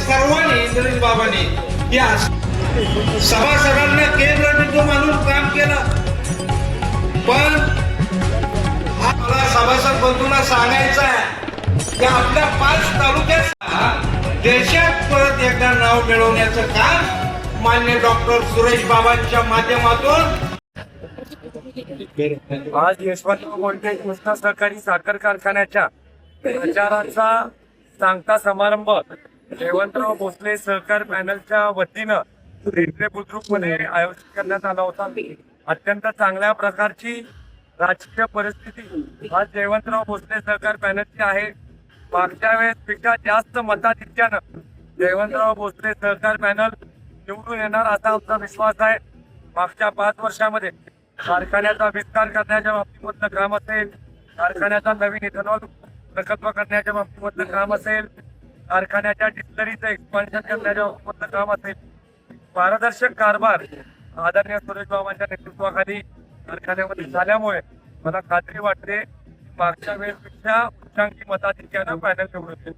सर्वांनी इंद्रजित बाबांनी या सभासदांना केंद्रबिंदू मानून काम केलं. पण मला सभासद बंधूंना सांगायचं आहे की आपल्या 5 तालुक्यात देशात परत एकदा नाव मिळवण्याचं काम मान्य डॉक्टर सुरेश बाबांच्या माध्यमातून आज यशवंतराव बोलके कृष्णा सहकारी साखर कारखान्याच्या प्रचाराचा सांगता समारंभ यशवंतराव भोसले सहकार पॅनलच्या वतीनं रेल्वे बुद्रुकमध्ये आयोजित करण्यात आला होता. अत्यंत चांगल्या प्रकारची राजकीय परिस्थिती आज यशवंतराव भोसले सहकार पॅनलची आहे. मागच्या वेळेसपेक्षा जास्त मताधिक्यानं यशवंतराव भोसले सहकार पॅनल निवडून येणार असा आमचा विश्वास आहे. मागच्या 5 वर्षामध्ये कारखान्याचा विस्तार करण्याच्या बाबतीमधलं काम असेल, कारखान्याचा नवीन इथेनॉल प्रकल्प करण्याच्या बाबतीमधलं काम असेल, कारखान्याच्या डिस्टलरीचं एक्सपान्शन करण्याच्या बाबतीमधलं काम असेल, पारदर्शक कारभार आदरणीय सुरेश बाबांच्या नेतृत्वाखाली कारखान्यामध्ये झाल्यामुळे मला खात्री वाटते मागच्या वेळेपेक्षा उच्चांकी मताधिक्यानं पॅनल निवडून येईल.